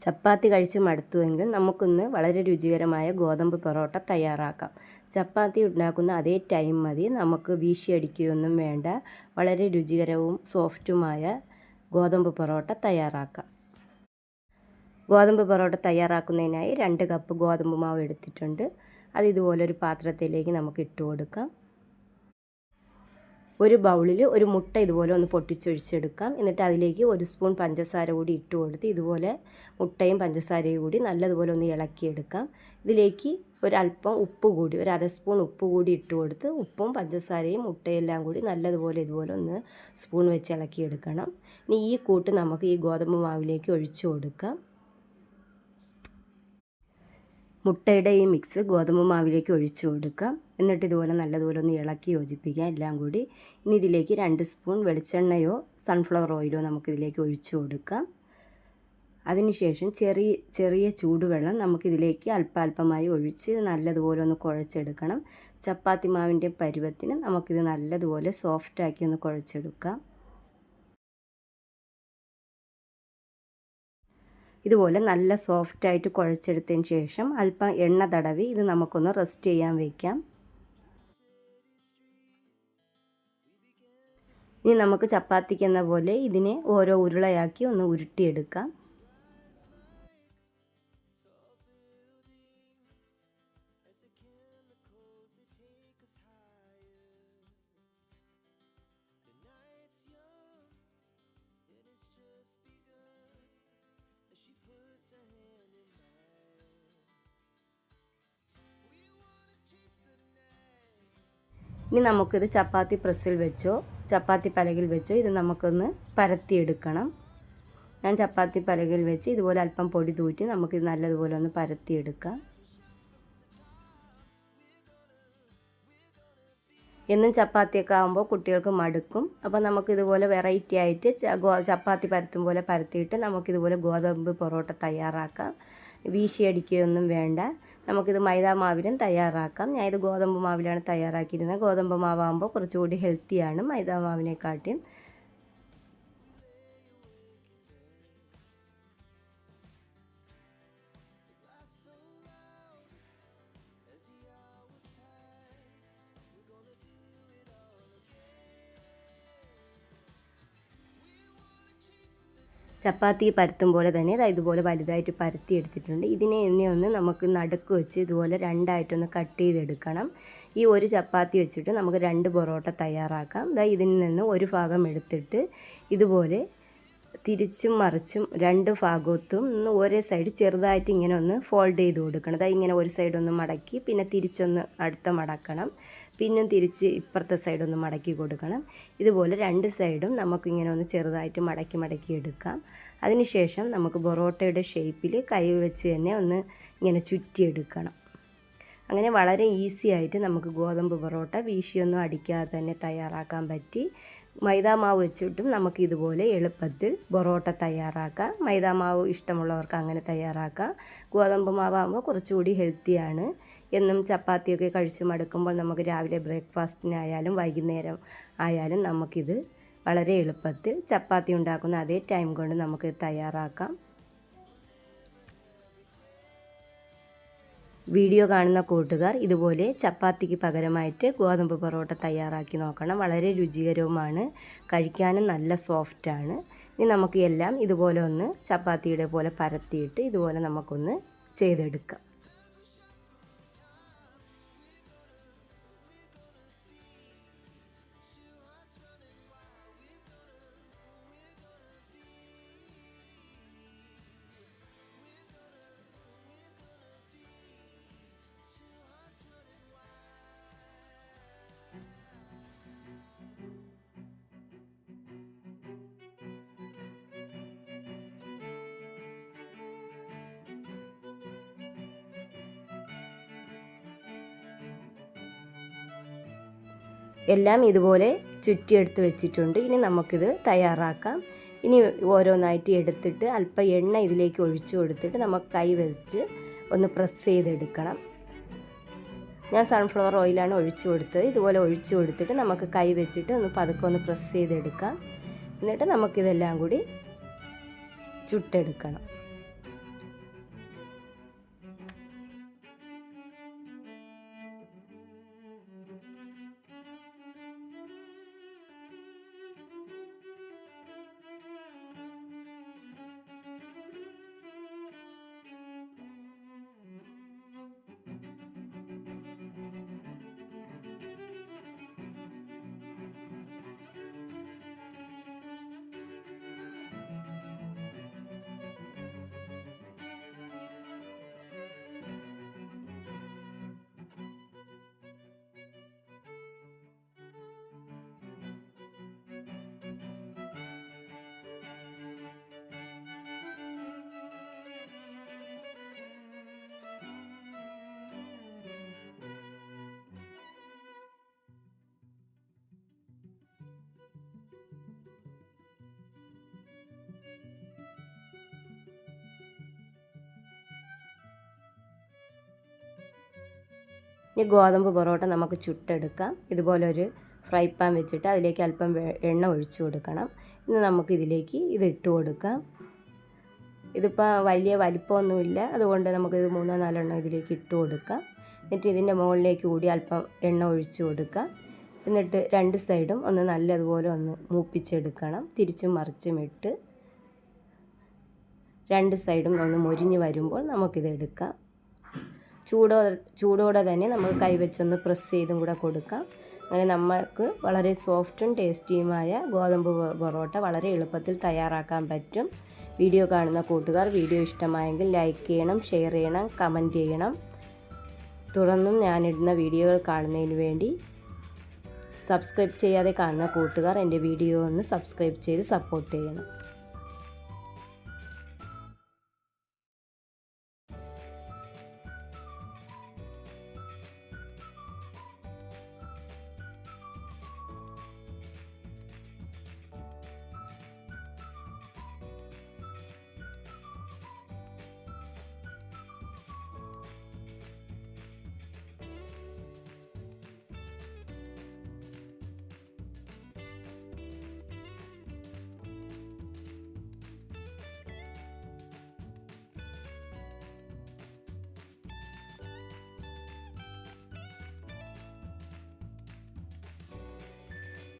ചപ്പാത്തി കഴിച്ച് മടുത്തുവെങ്കിൽ നമുക്കൊന്ന് വളരെ രുചികരമായ ഗോതമ്പ് പൊറോട്ട തയ്യാറാക്കാം. ചപ്പാത്തി ഉണ്ടാക്കുന്ന അതേ ടൈം മതി. നമുക്ക് വീശിയടിക്കുകയൊന്നും വേണ്ട. വളരെ രുചികരവും സോഫ്റ്റുമായ ഗോതമ്പ് പൊറോട്ട തയ്യാറാക്കാം. ഗോതമ്പ് പൊറോട്ട തയ്യാറാക്കുന്നതിനായി 2 കപ്പ് ഗോതമ്പ് മാവ് എടുത്തിട്ടുണ്ട്. അത് ഇതുപോലൊരു പാത്രത്തിലേക്ക് നമുക്ക് ഇട്ട് കൊടുക്കാം. ഒരു ബൗളിൽ ഒരു മുട്ട ഇതുപോലെ ഒന്ന് പൊട്ടിച്ചൊഴിച്ചെടുക്കാം. എന്നിട്ട് അതിലേക്ക് 1 സ്പൂൺ പഞ്ചസാര കൂടി ഇട്ട് കൊടുത്ത് ഇതുപോലെ മുട്ടയും പഞ്ചസാരയും കൂടി നല്ലതുപോലെ ഒന്ന് ഇളക്കിയെടുക്കാം. ഇതിലേക്ക് ഒരല്പം ഉപ്പ് കൂടി, ഒരു 1/2 സ്പൂൺ ഉപ്പ് കൂടി ഇട്ട് കൊടുത്ത് ഉപ്പും പഞ്ചസാരയും മുട്ടയെല്ലാം കൂടി നല്ലതുപോലെ ഇതുപോലെ ഒന്ന് സ്പൂൺ വെച്ച് ഇളക്കിയെടുക്കണം. ഇനി ഈ കൂട്ട് നമുക്ക് ഈ ഗോതമ്പ് മാവിലേക്ക് ഒഴിച്ചു കൊടുക്കാം. മുട്ടയുടെ ഈ മിക്സ് ഗോതമ്പ് മാവിലേക്ക് ഒഴിച്ചു കൊടുക്കാം. എന്നിട്ട് ഇതുപോലെ നല്ലതുപോലെ ഒന്ന് ഇളക്കി യോജിപ്പിക്കാം എല്ലാം കൂടി. ഇനി ഇതിലേക്ക് 2 സ്പൂൺ വെളിച്ചെണ്ണയോ സൺഫ്ലവർ ഓയിലോ നമുക്കിതിലേക്ക് ഒഴിച്ചു കൊടുക്കാം. അതിനുശേഷം ചെറിയ ചൂടുവെള്ളം നമുക്കിതിലേക്ക് അല്പാൽപമായി ഒഴിച്ച് നല്ലതുപോലെ ഒന്ന് കുഴച്ചെടുക്കണം. ചപ്പാത്തി മാവിൻ്റെ പരുവത്തിന് നമുക്കിത് നല്ലതുപോലെ സോഫ്റ്റാക്കി ഒന്ന് കുഴച്ചെടുക്കാം. ഇതുപോലെ നല്ല സോഫ്റ്റായിട്ട് കുഴച്ചെടുത്തതിന് ശേഷം അല്പം എണ്ണ തടവി ഇത് നമുക്കൊന്ന് റെസ്റ്റ് ചെയ്യാൻ വയ്ക്കാം. ഇനി നമുക്ക് ചപ്പാത്തിക്കെന്ന പോലെ ഇതിനെ ഓരോ ഉരുളയാക്കി ഒന്ന് ഉരുട്ടിയെടുക്കാം. ഇനി നമുക്കിത് ചപ്പാത്തി പ്രസ്സിൽ വെച്ചോ ചപ്പാത്തി പലകയിൽ വെച്ചോ ഇത് നമുക്കൊന്ന് പരത്തിയെടുക്കണം. ഞാൻ ചപ്പാത്തി പലകയിൽ വെച്ച് ഇതുപോലെ അല്പം പൊടി തൂറ്റി നമുക്കിത് നല്ലതുപോലെ ഒന്ന് പരത്തിയെടുക്കാം. എന്നും ചപ്പാത്തിയൊക്കെ ആകുമ്പോൾ കുട്ടികൾക്ക് മടുക്കും. അപ്പോൾ നമുക്കിതുപോലെ വെറൈറ്റി ആയിട്ട് ചപ്പാത്തി പരത്തും പോലെ പരത്തിയിട്ട് നമുക്കിതുപോലെ ഗോതമ്പ് പൊറോട്ട തയ്യാറാക്കാം. വീശിയടിക്കുകയൊന്നും വേണ്ട. നമുക്കിത് മൈദാ മാവിലും തയ്യാറാക്കാം. ഞാൻ ഇത് ഗോതമ്പ് മാവിലാണ് തയ്യാറാക്കിയിരുന്നത്. ഗോതമ്പ് മാവാകുമ്പോൾ കുറച്ചുകൂടി ഹെൽത്തിയാണ് മൈദാ മാവിനെക്കാട്ടിയും. ചപ്പാത്തി പരത്തും പോലെ തന്നെ ഇതുപോലെ വലുതായിട്ട് പരത്തി എടുത്തിട്ടുണ്ട്. ഇതിനെ ഒന്ന് നമുക്ക് നടുക്ക് വെച്ച് ഇതുപോലെ രണ്ടായിട്ടൊന്ന് കട്ട് ചെയ്തെടുക്കണം. ഈ ഒരു ചപ്പാത്തി വെച്ചിട്ട് നമുക്ക് 2 പൊറോട്ട തയ്യാറാക്കാം. ഇതിൽ നിന്ന് ഒരു ഭാഗം എടുത്തിട്ട് ഇതുപോലെ തിരിച്ചും മറിച്ചും 2 ഭാഗത്തും ഒരേ സൈഡ് ചെറുതായിട്ട് ഇങ്ങനെ ഒന്ന് ഫോൾഡ് ചെയ്ത് കൊടുക്കണം. ഇങ്ങനെ ഒരു സൈഡൊന്ന് മടക്കി പിന്നെ തിരിച്ചൊന്ന് അടുത്ത മടക്കണം. പിന്നെ തിരിച്ച് ഇപ്പുറത്തെ സൈഡൊന്ന് മടക്കി കൊടുക്കണം. ഇതുപോലെ 2 സൈഡും നമുക്കിങ്ങനെ ഒന്ന് ചെറുതായിട്ട് മടക്കി എടുക്കാം. അതിനുശേഷം നമുക്ക് പൊറോട്ടയുടെ ഷേപ്പിൽ കൈ വെച്ച് തന്നെ ഒന്ന് ഇങ്ങനെ ചുറ്റിയെടുക്കണം. അങ്ങനെ വളരെ ഈസി ആയിട്ട് നമുക്ക് ഗോതമ്പ് പൊറോട്ട വീശിയൊന്നും അടിക്കാതെ തന്നെ തയ്യാറാക്കാൻ പറ്റി. മൈദാമാവ് വെച്ചിട്ടും നമുക്ക് ഇതുപോലെ എളുപ്പത്തിൽ പൊറോട്ട തയ്യാറാക്കാം. മൈദാമാവ് ഇഷ്ടമുള്ളവർക്ക് അങ്ങനെ തയ്യാറാക്കാം. ഗോതമ്പ് മാവാകുമ്പോൾ കുറച്ചുകൂടി ഹെൽത്തിയാണ്. എന്നും ചപ്പാത്തിയൊക്കെ കഴിച്ച് മടുക്കുമ്പോൾ നമുക്ക് രാവിലെ ബ്രേക്ക്ഫാസ്റ്റിനായാലും വൈകുന്നേരം ആയാലും നമുക്കിത് വളരെ എളുപ്പത്തിൽ ചപ്പാത്തി ഉണ്ടാക്കുന്ന അതേ ടൈം കൊണ്ട് നമുക്ക് തയ്യാറാക്കാം. വീഡിയോ കാണുന്ന കൂട്ടുകാർ ഇതുപോലെ ചപ്പാത്തിക്ക് പകരമായിട്ട് ഗോതമ്പ് പൊറോട്ട തയ്യാറാക്കി നോക്കണം. വളരെ രുചികരവുമാണ്, കഴിക്കാനും നല്ല സോഫ്റ്റാണ്. ഇനി നമുക്ക് എല്ലാം ഇതുപോലെ ഒന്ന് ചപ്പാത്തിയുടെ പോലെ പരത്തിയിട്ട് ഇതുപോലെ നമുക്കൊന്ന് ചെയ്തെടുക്കാം. എല്ലാം ഇതുപോലെ ചുറ്റിയെടുത്ത് വെച്ചിട്ടുണ്ട്. ഇനി നമുക്കിത് തയ്യാറാക്കാം. ഇനി ഓരോന്നായിട്ട് എടുത്തിട്ട് അല്പം എണ്ണ ഇതിലേക്ക് ഒഴിച്ചു കൊടുത്തിട്ട് നമുക്ക് കൈ വെച്ച് ഒന്ന് പ്രസ് ചെയ്തെടുക്കണം. ഞാൻ സൺഫ്ലവർ ഓയിലാണ് ഒഴിച്ചു കൊടുത്തത്. ഇതുപോലെ ഒഴിച്ചു കൊടുത്തിട്ട് നമുക്ക് കൈ വെച്ചിട്ട് ഒന്ന് പതുക്കെ ഒന്ന് പ്രസ് ചെയ്തെടുക്കാം. എന്നിട്ട് നമുക്കിതെല്ലാം കൂടി ചുട്ടെടുക്കണം. ഇനി ഗോതമ്പ് പൊറോട്ട നമുക്ക് ചുട്ടെടുക്കാം. ഇതുപോലൊരു ഫ്രൈ പാൻ വെച്ചിട്ട് അതിലേക്ക് അല്പം എണ്ണ ഒഴിച്ചു കൊടുക്കണം. ഇനി നമുക്ക് ഇതിലേക്ക് ഇത് ഇട്ട് കൊടുക്കാം. ഇതിപ്പോൾ വലിയ വലിപ്പമൊന്നുമില്ല, അതുകൊണ്ട് നമുക്കിത് 3-4 എണ്ണം ഇതിലേക്ക് ഇട്ട് കൊടുക്കാം. എന്നിട്ട് ഇതിൻ്റെ മുകളിലേക്ക് കൂടി അല്പം എണ്ണ ഒഴിച്ചു കൊടുക്കാം. എന്നിട്ട് 2 സൈഡും ഒന്ന് നല്ലതുപോലെ ഒന്ന് മൂപ്പിച്ചെടുക്കണം. തിരിച്ചും മറിച്ചും ഇട്ട് 2 സൈഡും ഒന്ന് മൊരിഞ്ഞ് വരുമ്പോൾ നമുക്കിതെടുക്കാം. ചൂടോടെ തന്നെ നമുക്ക് കൈവച്ചൊന്ന് പ്രസ് ചെയ്തും കൂടെ കൊടുക്കാം. അങ്ങനെ നമുക്ക് വളരെ സോഫ്റ്റും ടേസ്റ്റിയുമായ ഗോതമ്പ് പൊറോട്ട വളരെ എളുപ്പത്തിൽ തയ്യാറാക്കാൻ പറ്റും. വീഡിയോ കാണുന്ന കൂട്ടുകാർ വീഡിയോ ഇഷ്ടമായെങ്കിൽ ലൈക്ക് ചെയ്യണം, ഷെയർ ചെയ്യണം, കമൻറ്റ് ചെയ്യണം. തുടർന്നും ഞാനിടുന്ന വീഡിയോകൾ കാണുന്നതിന് വേണ്ടി സബ്സ്ക്രൈബ് ചെയ്യാതെ കാണുന്ന കൂട്ടുകാർ എൻ്റെ വീഡിയോ ഒന്ന് സബ്സ്ക്രൈബ് ചെയ്ത് സപ്പോർട്ട് ചെയ്യണം.